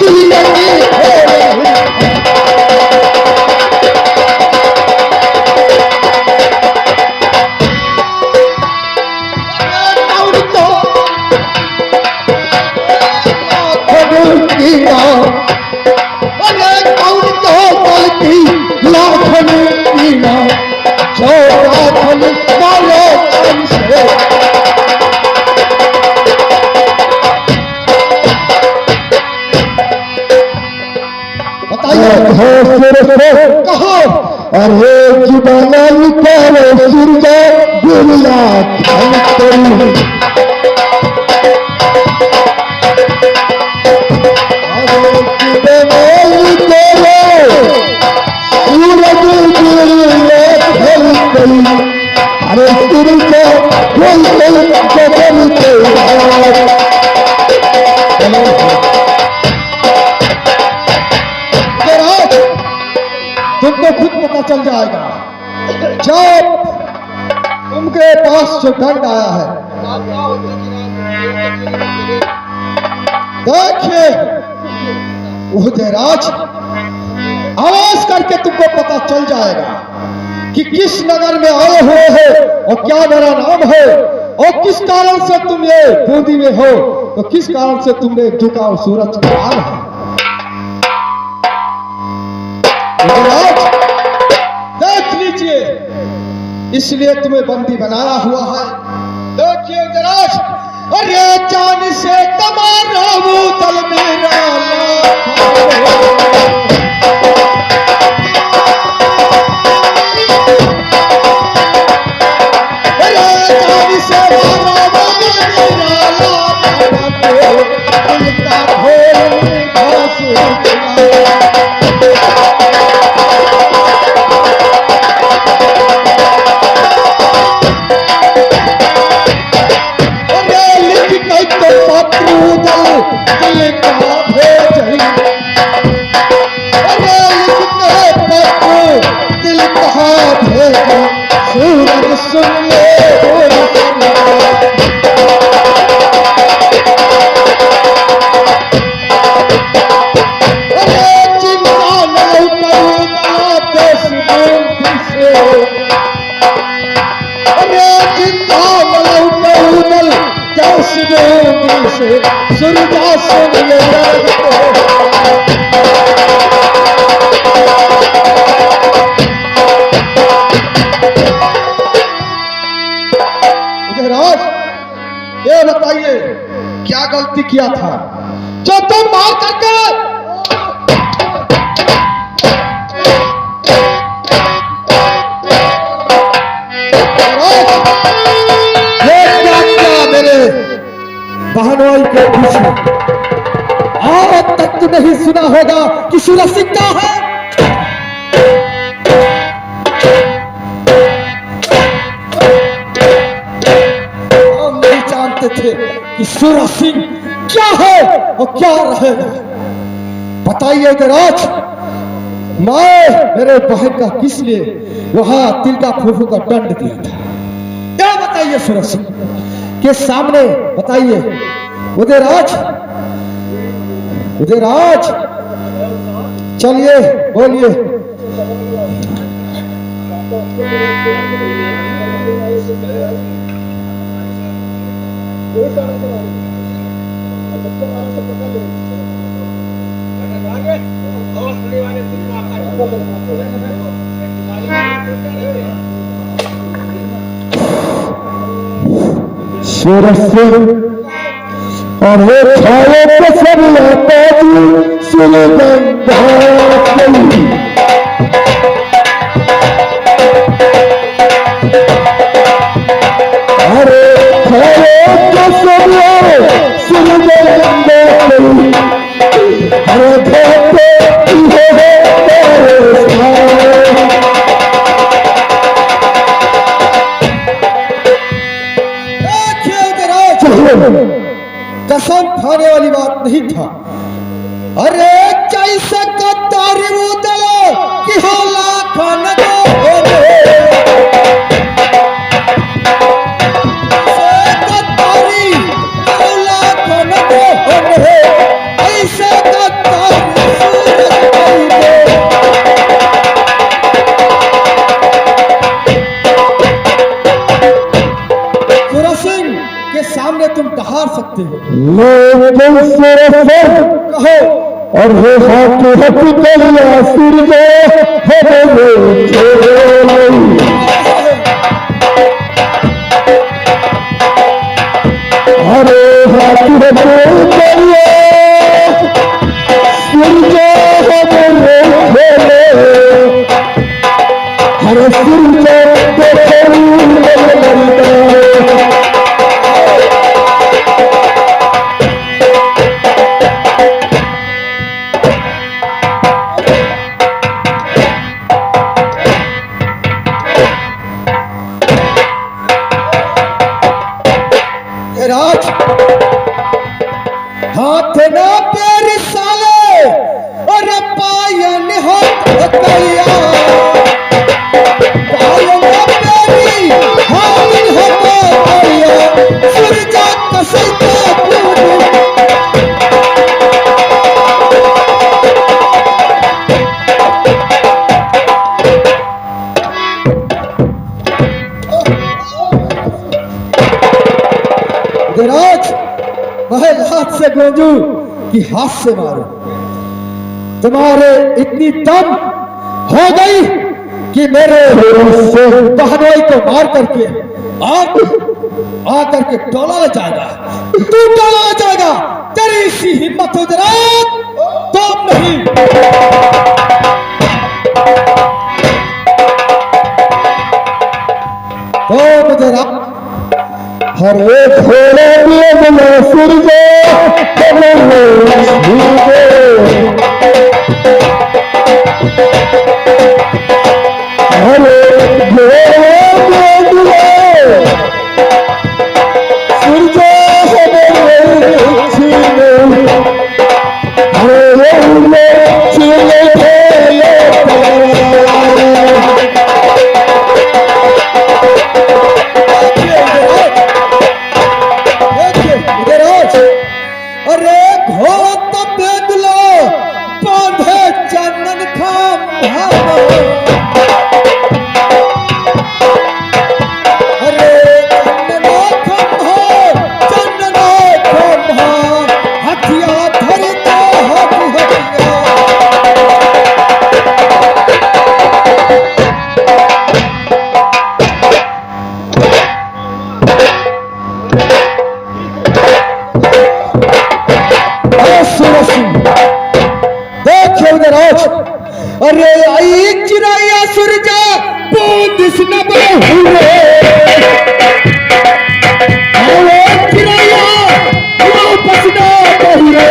दुनिया कहो अरे जुबाना निकालो सूर्या दुनिया अरे तुमको खुद पता चल जाएगा जब तुमके पास जो दंड आया है। देखिए उदयराज, आवाज करके तुमको पता चल जाएगा कि किस नगर में आए हुए हो और क्या मेरा नाम है और किस कारण से तुम ये बूंदी में हो, तो किस कारण से तुमने झुका और सूरज का हाल है। देख लीजिए, इसलिए तुम्हें बंदी बनाया हुआ है। देखिए उदयराज, अरे जान से तुम्हारा मुतल मेरा ये बताइए क्या गलती किया था जो तुम मार करके मेरे बहनोई के पीछे आज तक तो नहीं सुना होगा कि सूरज सिंह क्या है। हम नहीं जानते थे कि सूरज सिंह क्या है और क्या रहेगा। बताइए उदयराज, मैं मेरे बहन का किस लिए वहां तिलका फूफू का दंड दिया था, क्या बताइए सूरज सिंह के सामने। बताइए उदयराज, उदयराज चलिए बोलिए। सूरज सिंह और वो छाए को सब अरे छाए को सब कसम खाने वाली बात नहीं था। अरे कैसे कतारी उदलो कि होला खान को कतारी होला खान को ऐसे संभाल सकते हो। कहो और हो हाथ हथिया सिर हरे हाथ हरे राज हाथ ना पैर साले और पायन हाथ कलिया पायन पैरी हाथ कलिया सूरज कसैता राज महल हाथ से गोंजू कि हाथ से मारो। तुम्हारे इतनी दम हो गई कि मेरे बहनोई को मार करके आ करके टोला ले जाएगा। तू टोला ले जाएगा, तेरी सी हिम्मत हो जरा तो नहीं। तो मुझे हर एक घोड़े में सूरज हर एक घोड़े सूरज अरे घोड़ा तो बेद लो बांधे चंदन खाम अरे चंदनो खंभा हथिया धरता हथिया अरे आई चिराया सूरजा बूंदिस न बहुरे अरे चिराया वापस न बहुरे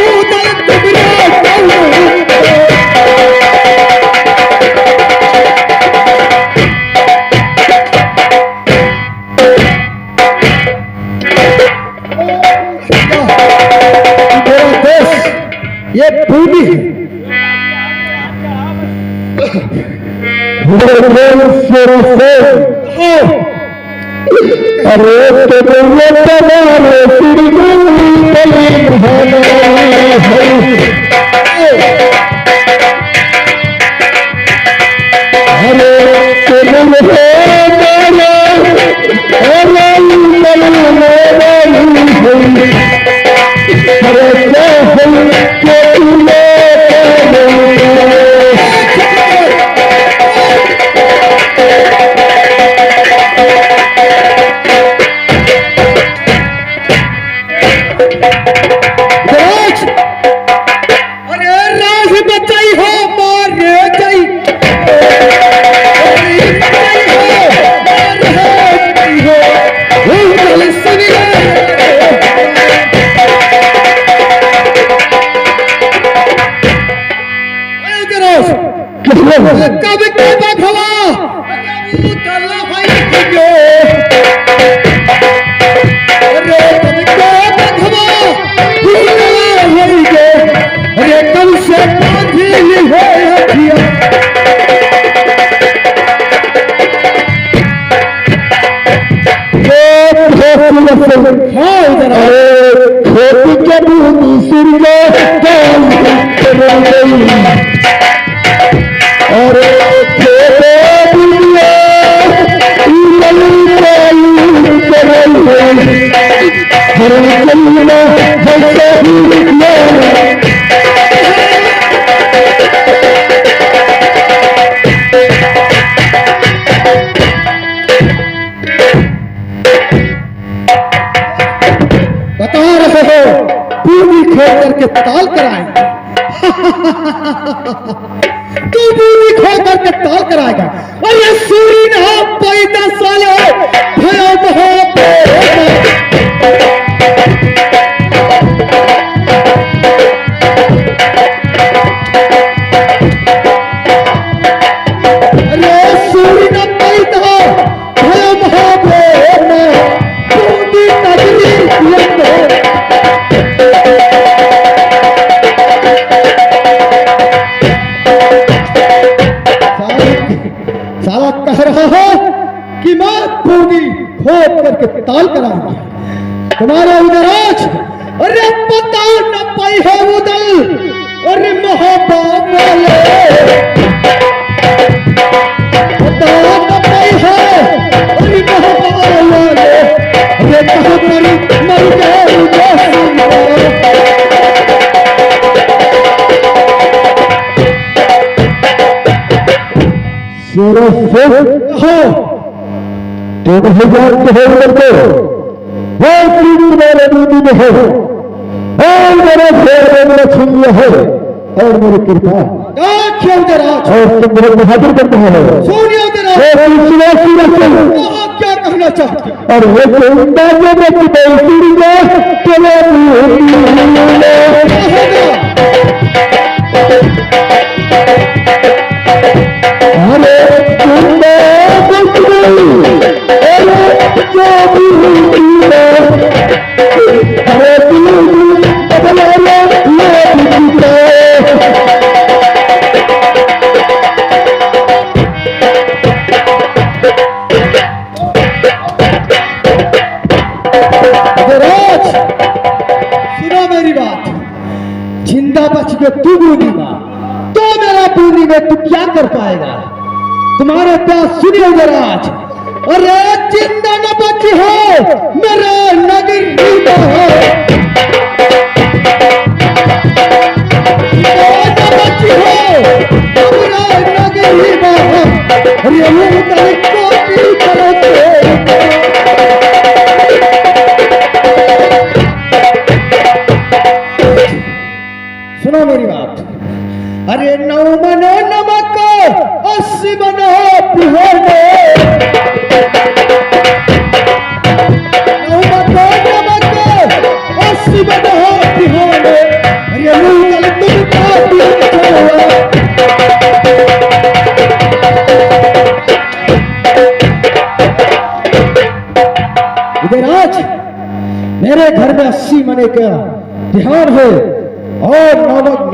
उदल तुमरा मेरा देश ये भूमि है। अरे तो अरे राज चलना जैसे ही बता रहे हो पूरी खोल करके ताल कराएंगे। तू पूरी खोल करके ताल कराएगा और ये सूरी ना पैदा साले भया अरे सूरी ना पैदा भया पूरी नगरी साला कह रहा है कि मैं पूरी खोद करके ताल कराऊंगी तुम्हारा उधर आज। अरे पता न पाई है उधर अरे मोहब्बत वाले पता न पाई है अरे मोहब्बत वाले अरे कहाँ पर मर गए हो 3000 करके वो तुम्हारे दूधी में है और मेरा फेर मेरा छुनिया है और मेरी कृपा और तुम बहुत बहादुर करते हो क्या कहना चाहते और वो सुनो मेरी बात जिंदा बच के तू बूंदीगा तो मेरा बूंदी में तू क्या कर पाएगा तुम्हारे प्यास सुनिए जरा आज। अरे जिंदा न बची हो मेरा नगर बची हो मेरा नगर सुनो मेरी बात। अरे 9 मनो नमक 80 मनो पिहोने 9 मनो नमक 80 मनो पिहोने। अरे मुंगल तुम पापी इधर आज मेरे घर में 80 मने का तिहार है और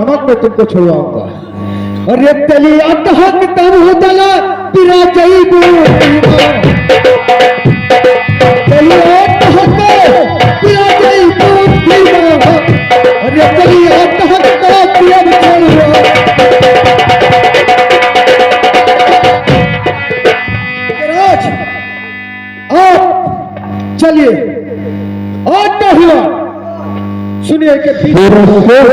नमक में तुमको छुड़वाऊंगा। और ये तली अटहक तब होतला पिरा जाइबू तली अटहक पिरा जाइबू और ये तली अटहक तब पिरा जाइबू। राज आप चलिए और तो हुआ सुनिए के और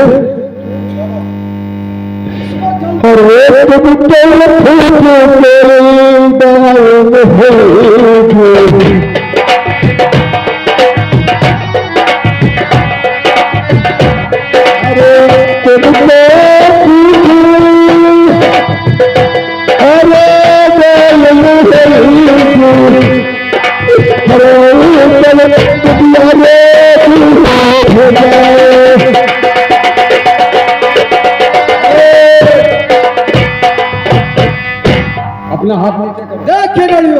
अपना हाथ नीचे कर देखे नहीं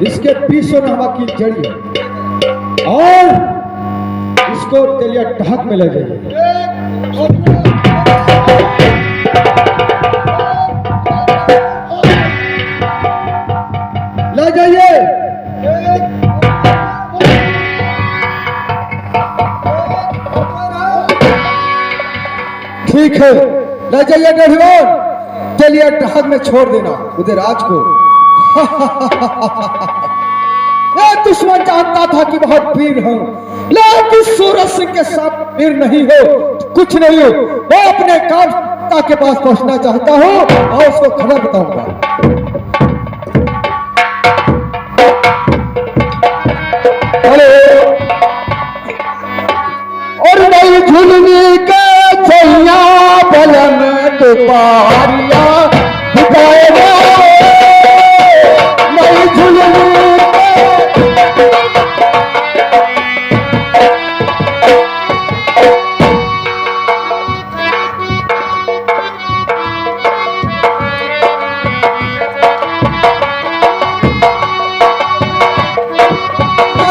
इसके पीछे नमक की जड़ी है और इसको तेलिया ढक में ले जाइए। ले जाइए ठीक है ले जाइए गढ़वाल चलिए ढक में छोड़ देना उधर राज को। ये दुश्मन जानता था कि बहुत वीर हूं, लेकिन सूरज सिंह के साथ वीर नहीं हो तो कुछ नहीं हो। मैं अपने कामता के पास पहुंचना चाहता हूं और उसको खबर बताऊंगा। हेलो, और नई झुलनी के छैया बलन दुपारिया दिखाएगा, नई झुलनी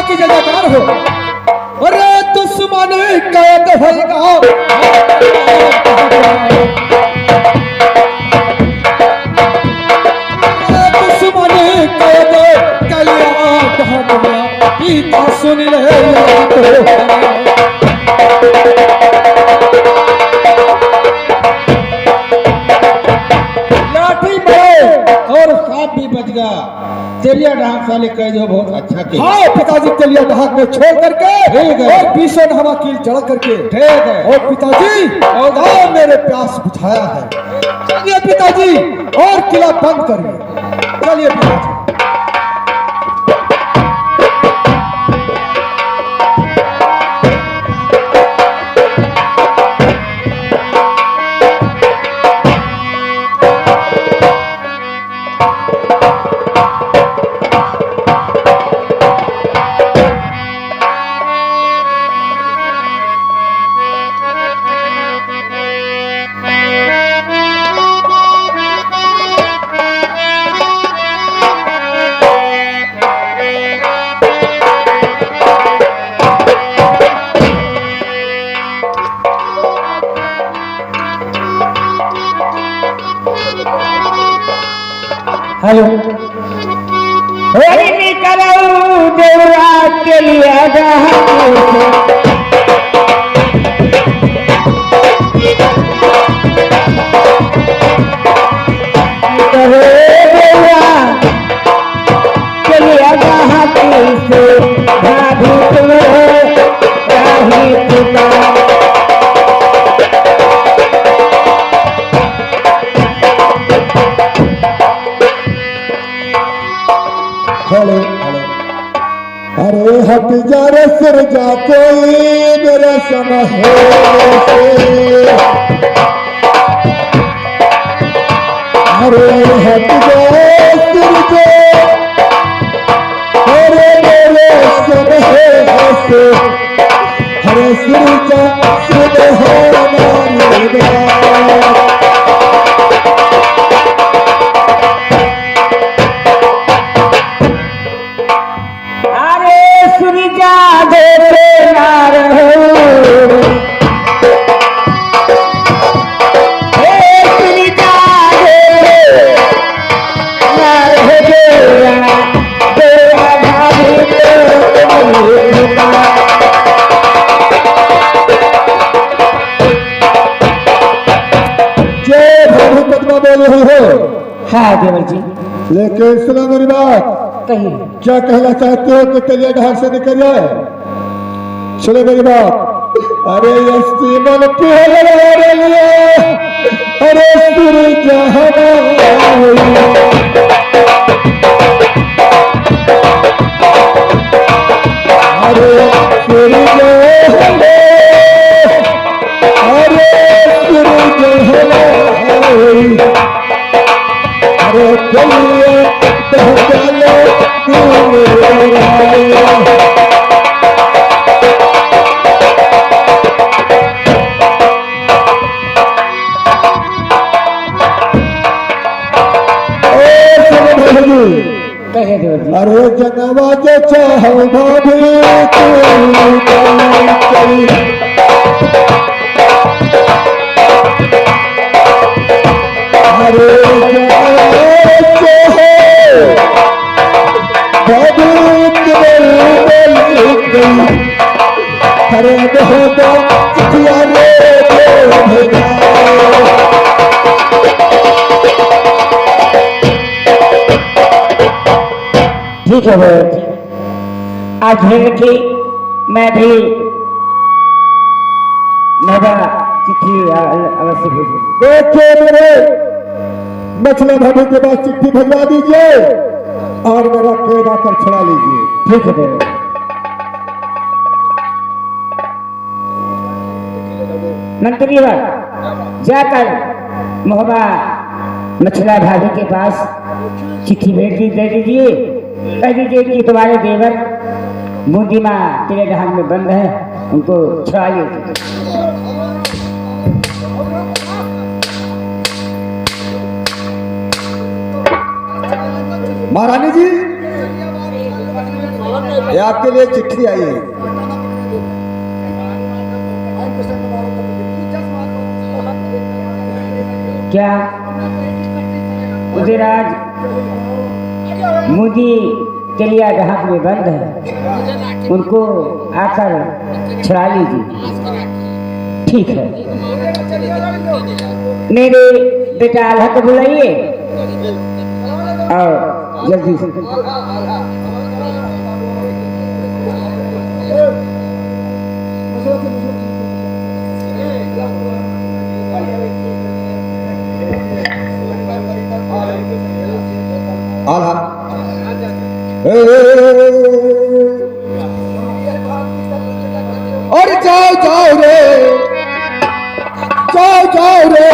की जगहदार हो। अरे दुश्मन कैद होगा, दुश्मन कैद कलिया पीता सुन ले लाठी बड़े और सांप भी बच गया। तेलिया ढाक साले कैद हो बहुत अच्छा किया। हाँ पिताजी, तेलिया ढाक में छोड़ करके ठीक है। और भीषण हवा कील चढ़ करके ठीक है। और पिताजी और मेरे प्यास बुझाया है। चलिए पिताजी, और किला बंद करिए। चलिए पिताजी। हेलो, होली निकलो देवरा के लिए हेलो, अरे हट जा रे सिर जा, कोई मेरा समय है। अरे हट जा सिर जा, अरे मेरे समय है। अरे सिर जा, सिर है मारेगा। हाँ देवर जी, लेकिन सुनो मेरी बात, कहिए। क्या कहना चाहते हो कि तेलिया ढाक से निकल जाए? सुनो मेरी बात, अरे यस्ती मन प्यारे लिए, अरे सूरज अरे सूरज अरे चलिए चलो कहे देवर जी। अरे जनवा जो चाहो भाभी ठीक है आज भेड़ की मैं भी मेरा चिट्ठी अवश्य भेजूंगी। देखिए मेरे मछली भाभी के पास चिट्ठी भिजवा दीजिए और मेरा कैद आकर छुड़ा लीजिए। ठीक है देवर। मंत्री जाकर मोहबा मछला भाभी के पास चिट्ठी भेज दे दीजिए। कह दीजिए कि तुम्हारे देवर बूंदी माँ तेरे ढाल में बंद है, उनको छुड़ा लीजिए। महारानी जी, ये आपके लिए चिट्ठी आई है। क्या उदयराज मोदी तेलिया ढाक में बंद है, उनको आकर छुड़ा लीजिए। ठीक है, मेरे बेटा आल्हा को बुलाइए और जल्दी से। आल्हा, और जाओ जाओ रे, जाओ जाओ रे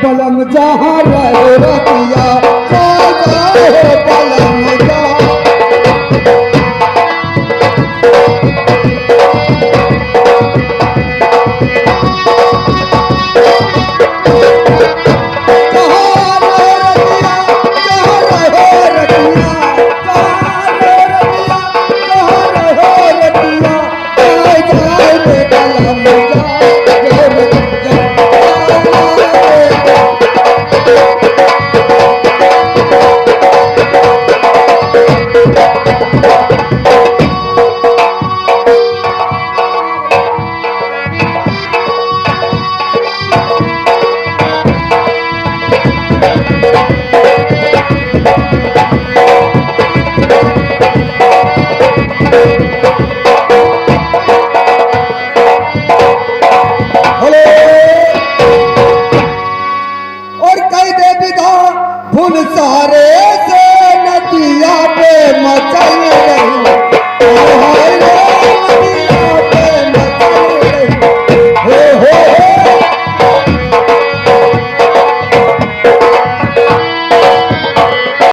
बलम जहाँ रहे रतिया, जाओ जाओ बलम